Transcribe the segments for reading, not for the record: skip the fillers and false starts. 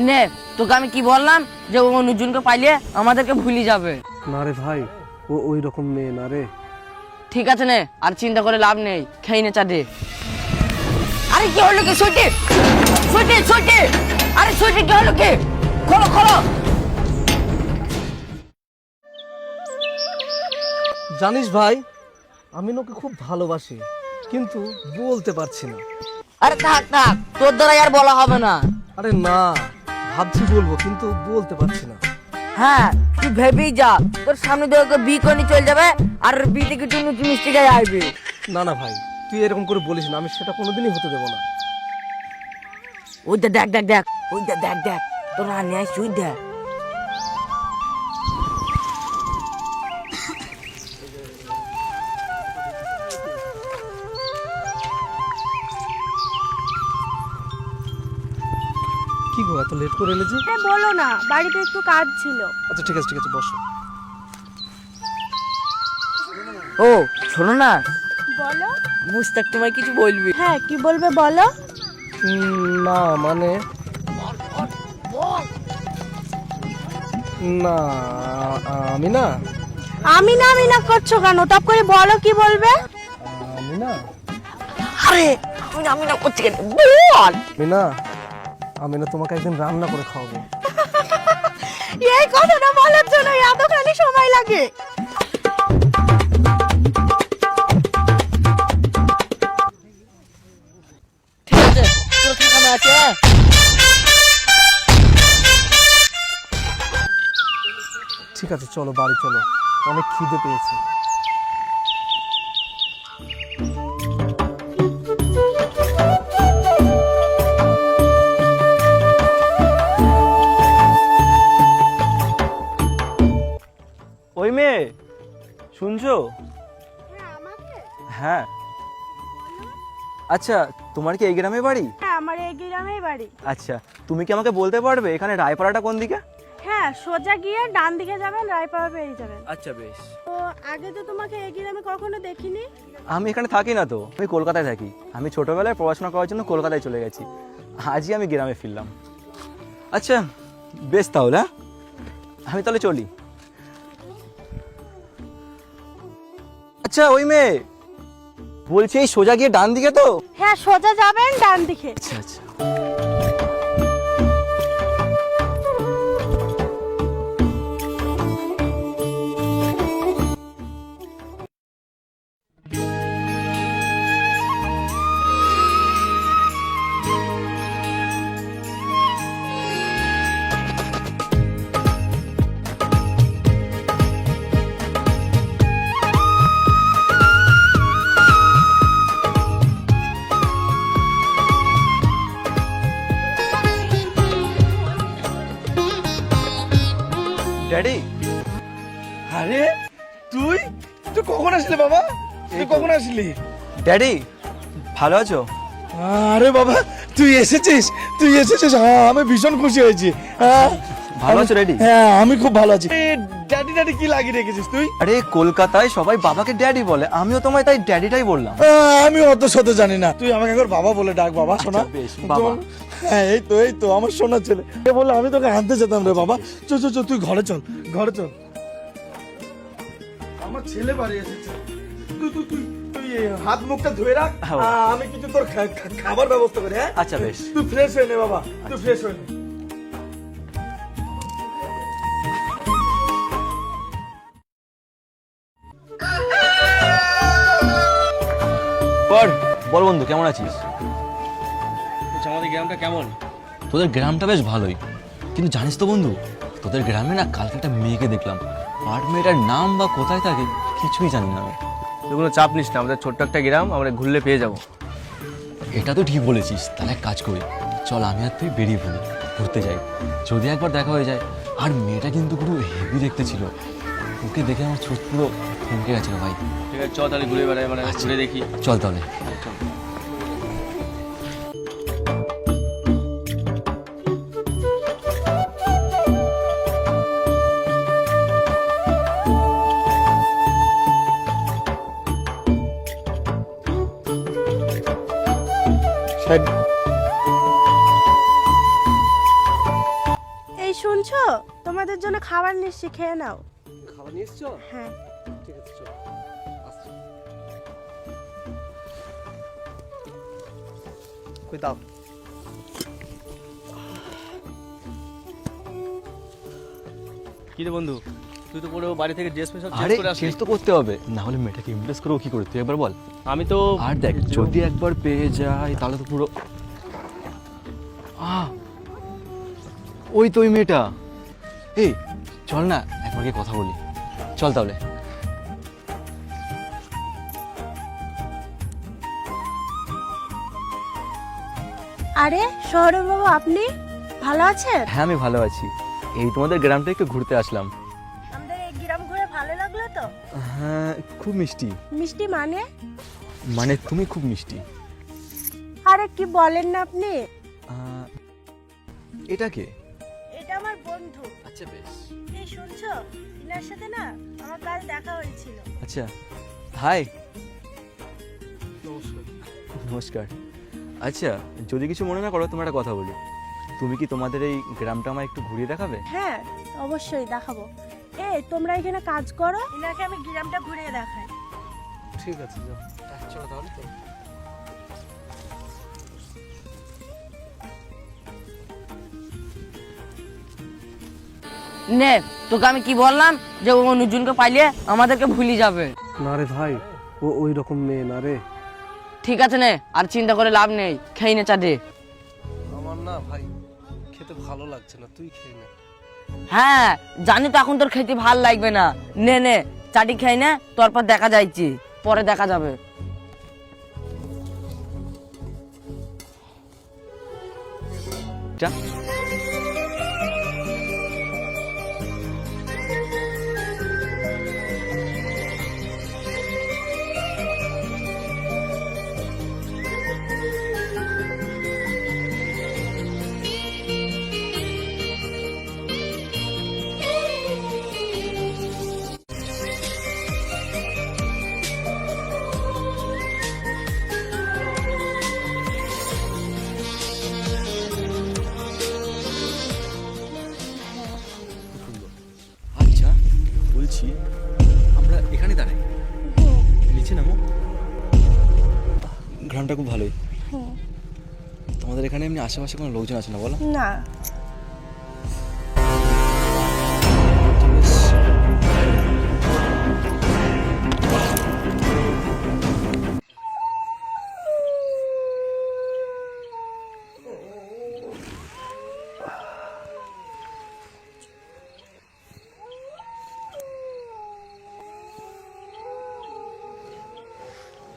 নে তোকে আমি কি বললাম যে ও অনুজনকে পাইলে আমাদেরকে ভুলি যাবে। না রে ভাই, ও ওই রকম মেয়ে না রে। ঠিক আছে নে, আর চিন্তা করে লাভ নেই, খেয়ে নে চা দে। আরে কি হলো কি সুইটি? সুইটি সুইটি, আরে সুইটি কি হলো কি? খোলো খোলো। জানিস ভাই, আমি ওকে খুব ভালোবাসি, কিন্তু বলতে পারছি না। আরে থাক থাক, তোর দ্বারা আর বলা হবে না। আরে না, ভাবছি বলবো কিন্তু বলতে পারছি না। হ্যাঁ তুই ভেবেই যা, তোর সামনে দিয়ে ওকে বি করে চলে যাবে আর বি থেকে তুই নতুন মিষ্টি গায়ে আসবে। না না ভাই, তুই এরকম করে বলিস না, আমি সেটা কোনোদিনই হতে দেবো না। ওইটা দেখ দেখ দেখ, ওইটা দেখ দেখ, তোর রানী আসছে ওই দেখ। কি গো, এত লেট করে এলে যে? বলো না, বাড়িতে একটু কাজ ছিল। আচ্ছা ঠিক আছে ঠিক আছে, বসো। ও শোনো না, বলো। মুস্তাক তোমায় কিছু বলবি। হ্যাঁ কি বলবে বলো। না মানে না, আমি না। আমি না করছো কেন? টপ করে বলো কি বলবে। আমি না আরে আমি না করছি কেন বল। আমি না তোমাকে একদিন রান্না করে খাওয়াবো। এই কথাটা বলার জন্য এতখানি সময় লাগে? ঠিক আছে তোর ঠিকানা আছে? ঠিক আছে চলো বাড়ি চলো, অনেক খিদে পেয়েছে। ওই মেয়ে, শুনছো? হ্যাঁ। আচ্ছা, তোমার কি এই গ্রামে বাড়ি? হ্যাঁ আমার এই গ্রামেই বাড়ি। আচ্ছা, তুমি কি আমাকে বলতে পারবে এখানে রায়পাড়াটা কোন দিকে? হ্যাঁ সোজা গিয়ে ডান দিকে যাবেন, রায়পাড়া পেয়ে যাবেন। আচ্ছা বেশ। তো আগে তো তোমাকে এই গ্রামে কখনো দেখিনি। আমি এখানে থাকি না তো, আমি কলকাতায় থাকি। আমি ছোটবেলায় পড়াশোনা করার জন্য কলকাতায় চলে গেছি, আজই আমি গ্রামে ফিরলাম। আচ্ছা বেশ, তাহলে হ্যাঁ? আমি তাহলে চলি। আচ্ছা ওই মেয়ে, বলছি এই সোজা গিয়ে ডান দিকে তো? হ্যাঁ সোজা যাবেন ডান দিকে। আচ্ছা আচ্ছা। ড্যাডি, আরে তুই তুই কখন আসলি বাবা? তুই কখন আসলি? ড্যাডি ভালো আছো? আরে বাবা তুই এসেছিস, হ্যাঁ আমি ভীষণ খুশি হয়েছি। হ্যাঁ ভালো আছো ড্যাডি? হ্যাঁ আমি খুব ভালো আছি। ড্যাডি ড্যাডি কি লাগিয়ে রেখেছিস তুই? আরে কলকাতায় সবাই বাবাকে ড্যাডি বলে, আমিও তোমায় তাই ড্যাডিটাই বললাম। আমি অত শত জানি না, তুই আমাকে একবার বাবা বলে ডাক বাবা শোনা। আচ্ছা, বেশ, বাবা। হ্যাঁ এই তো আমার সোনা ছেলে। এ বলে আমি তোকে আনতে যেতাম রে বাবা। চল চল চল, তুই ঘরে চল, ঘরে চল। আমার ছেলে বাড়ি এসেছে। তুই তুই তুই তুই হাত মুখটা ধুয়ে রাখ, হ্যাঁ। আমি কিছু তোর খাবার ব্যবস্থা করি। হ্যাঁ আচ্ছা বেশ। তুই ফ্রেশ হয়ে নে বাবা, তুই ফ্রেশ হয়ে নে। বল বন্ধু, কেমন আছিস? আমাদের গ্রামটা কেমন? তোদের গ্রামটা বেশ ভালোই, কিন্তু জানিস তো বন্ধু, তোদের গ্রামে না কালকে একটা মেয়েকে দেখলাম, আর মেয়েটার নাম বা কোথায় থাকে কিছুই জানি না আমি। তুই কোনো চাপ নিস না, আমাদের ছোট্ট একটা গ্রাম, আমরা ঘুরলে পেয়ে যাবো। এটা তো ঠিক বলেছিস, তাহলে এক কাজ করি, চল আমি আর তুই বেরিয়ে পড়ি, ঘুরতে যাই, যদি একবার দেখা হয়ে যায়। আর মেয়েটা কিন্তু পুরো হেভি দেখতে ছিল, ওকে দেখে আমার চোখ পুরো থমকে গেছিল ভাই। ঠিক আছে চল তাহলে ঘুরে বেড়াই, মানে ঘুরে দেখি। চল তাহলে। শুনছো, তোমাদের জন্য খাবার নিচ্ছি, খেয়ে নাও। খাবার নিয়ে এসছো? হ্যাঁ। ঠিক আছে, চলো আসছি। কই দাও। কি রে বন্ধু, তুই তো পুরো বাড়ি থেকে ড্রেস ফ্রেস সব চেঞ্জ আরে করে আসলি। চেঞ্জ তো করতে হবে, না হলে মেয়েটাকে ইমপ্রেস করবো কি করে, তুই একবার বল। আমি তো আর দেখ, যদি একবার পেয়ে যাই তাহলে তো পুরো ওই তো ওই মেয়েটা। এই চল না একবার গিয়ে কথা বলি, চল তাহলে। আরে শহরের বাবু, আপনি ভালো আছেন? হ্যাঁ আমি ভালো আছি, এই তোমাদের গ্রামটা একটু ঘুরতে আসলাম। আমাদের এই গ্রাম ঘুরে ভালো লাগলো তো। হ্যাঁ খুব মিষ্টি, মিষ্টি মানে? মানে তুমি খুব মিষ্টি। আরে কি বলেন না আপনি? এটা কে? এটা আমার বন্ধু। আচ্ছা বেশ। এই শুনছো, ইনার সাথে না আমার কাল দেখা হয়েছিল। আচ্ছা হাই। নমস্কার। নমস্কার। আচ্ছা যদি কিছু মনে না করো তোমার একটা কথা বলি, তুমি কি তোমাদের এই গ্রামটা আমায় একটু ঘুরিয়ে দেখাবে? হ্যাঁ অবশ্যই দেখাবো। এই তোমরা এখানে কাজ করো, ইনাকে আমি গ্রামটা ঘুরিয়ে দেখাই। ঠিক আছে, যাও। চলো তাহলে তো। নে, তোকে আমি কি বললাম যে ও অনুজনকে পাইলে আমাদেরকে ভুলি যাবে। না রে ভাই, ও ওই রকম মেয়ে না রে। ঠিক আছে নে, আর চিন্তা করে লাভ নেই, খেয়ে নে চাটে। আমার না ভাই খেতে ভালো লাগছে না, তুই খেয়ে নে। হ্যাঁ জানি তো এখন তোর খেতে ভাল লাগবে না, নে নে চাটি খেয়ে নে, তারপর দেখা যাইছি, পরে দেখা যাবে। যা। আচ্ছা বলছি, আমরা এখানে দাঁড়াই, নিচে নামো। গ্রামটা খুব ভালোই। তোমাদের এখানে এমনি আশেপাশে কোনো লোকজন আছে না বলো? না।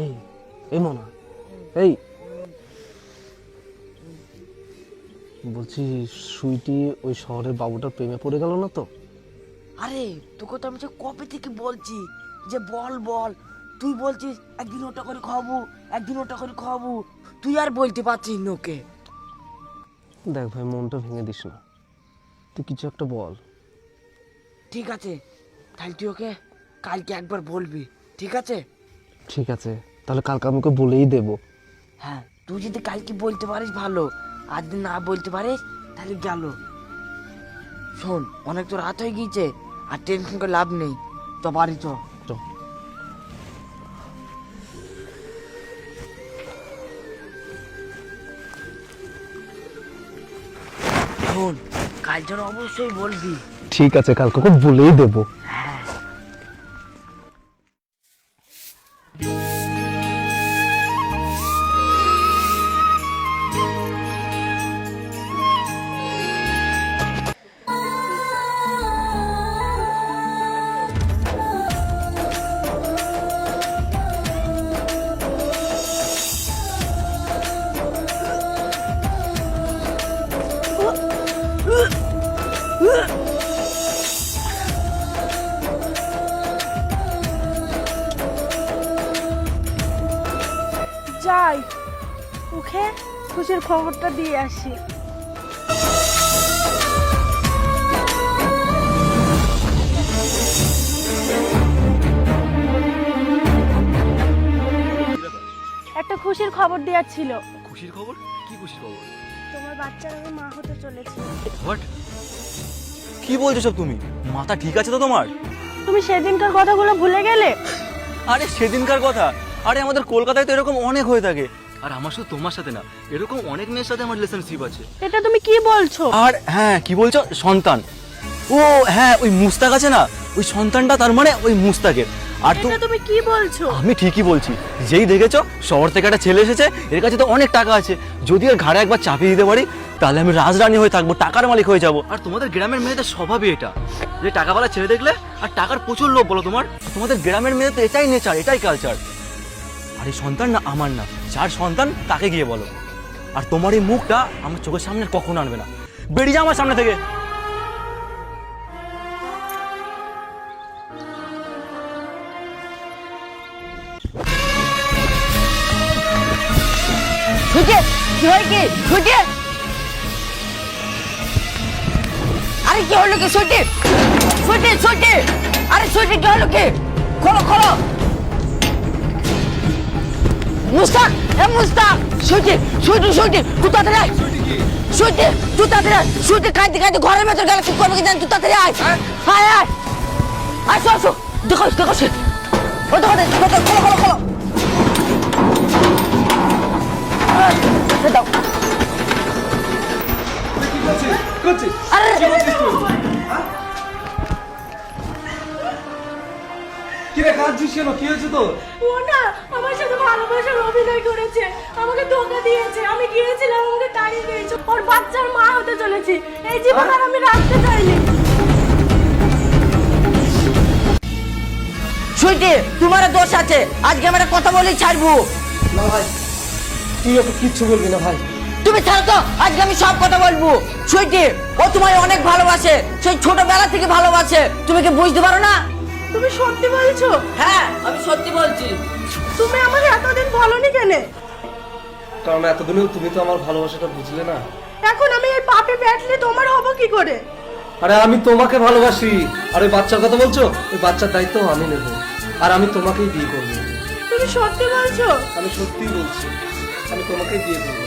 এই এই মনা, এই বলছি সুইটি ওই শহরের বাবুটার প্রেমে পড়ে গেল না তো? আরে তোকে তো আমি যে কবে থেকে বলছি যে বল বল, তুই বলছিস একদিন ওটা করে খাওয়াবো, একদিন ওটা করে খাওয়াবো, তুই আর বলতে পারছিস না ওকে। দেখ ভাই, মনটা ভেঙে দিস না, তুই কিছু একটা বল। ঠিক আছে তাহলে তুই ওকে কালকে একবার বলবি, ঠিক আছে? ঠিক আছে, তাহলে কালকে আমি ওকে বলেই দেবো। হ্যাঁ তুই যদি কালকে বলতে পারিস ভালো, আর যদি না বলতে পারিস তাহলে গেল। শোন অনেক তো রাত হয়ে গিয়েছে, আর টেনশন করে লাভ নেই, তো বাড়ি চ। চ। শোন কাল যেন অবশ্যই বলবি। ঠিক আছে, কালকে ওকে বলেই দেবো। যাই ওকে খুশির খবরটা দিয়ে আসি। একটা খুশির খবর দেওয়ার ছিল। খুশির খবর? কি খুশির খবর? তোমার বাচ্চার আমি মা হতে চলেছি। হোয়াট? কি বলছো সব তুমি? মাথা ঠিক আছে তো তোমার? তুমি সেদিনকার কথাগুলো ভুলে গেলে? আরে সেদিনকার কথা? আরে আমাদের কলকাতায় তো এরকম অনেক হয়ে থাকে। আর আমার শুধু তোমার সাথে না, এরকম অনেক মেয়ের সাথে আমার রিলেশনশিপ আছে। এটা তুমি কি বলছো? আর হ্যাঁ, কি বলছো? সন্তান? ও হ্যাঁ, ওই মুস্তাক আছে না, ওই সন্তানটা তার মানে ওই মুস্তাকের। আর এটা তুমি কি বলছো? আমি ঠিকই বলছি। যেই দেখেছো শহর থেকে একটা ছেলে এসেছে, এর কাছে তো অনেক টাকা আছে, যদি এর ঘাড়ে একবার চাপিয়ে দিতে পারি তাহলে আমি রাজরানী হয়ে থাকবো, টাকার মালিক হয়ে যাব। আর তোমাদের গ্রামের মেয়েদের স্বভাবই এটা, যে টাকাওয়ালা ছেলে দেখলে আর টাকার প্রচুর লোভ। বলো তোমার, তোমাদের গ্রামের মেয়েদের তো এটাই নেচার, এটাই কালচার। আর এই সন্তান না আমার না, যার সন্তান তাকে গিয়ে বলো। আর তোমার এই মুখটা আমার চোখের সামনে কখনো আনবে না, বেরিয়ে যাও আমার সামনে থেকে। ছুটে কি হয় কি ছুটে? আরে কি হলো কি? ছুটে ছুটে ছুটে, আরে ছুটে কি হলো কি? খোলো খোলো। মুস্তাক, এ মুস্তাক, ছুটে ছুটে ছুটে, তুই তাড়াতাড়ি আয়। ছুটে তুই তাড়াতাড়ি আয়। ছুটে কাঁদতে কাঁদতে ঘরের ভেতর গেলে কি করবে কি জানি? তুই তাড়াতাড়ি আয়। আয় আয় আসো আসো, দেখো দেখো সে, ও দেখো দেখো, খোলো খোলো খোলো। দাও। আরে কি রে কাঁদছিস কেন? কি হয়েছে তোর? ও না আমার সাথে ভালোবাসার অভিনয় করেছে, আমাকে ধোঁকা দিয়েছে। আমি গিয়েছিলাম, আমাকে তাড়িয়ে দিয়েছে। ওর বাচ্চার মা হতে চলেছি। এই জীবন আর আমি রাখতে চাইনি। সুইটি, তোমার দোষ আছে, আজকে আমরা কথা বলেই ছাড়বো। না ভাই, তুই ওকে কিচ্ছু বলবি না ভাই। তুমি ছাড়ো তো, আজকে আমি সব কথা বলবো। সুইটি, ও তোমায় অনেক ভালোবাসে, সেই ছোটবেলা থেকে ভালোবাসে, তুমি কি বুঝতে পারো না? তুমি সত্যি বলছো? হ্যাঁ, আমি সত্যি বলছি। তুমি আমাকে এতদিন বলনি কেন? কারণ এতদিনেও তুমি তো আমার ভালোবাসাটা বুঝলে না। এখন আমি এই পাপে ব্যাটলে তোমার হব কি করে? আরে আমি তোমাকে ভালোবাসি। আর ওই বাচ্চার কথা বলছো, ওই বাচ্চার দায়িত্ব আমি নেব, আর আমি তোমাকেই বিয়ে করবো। তুমি সত্যি বলছো? আমি সত্যিই বলছি, আমি তোমাকেই বিয়ে করবো।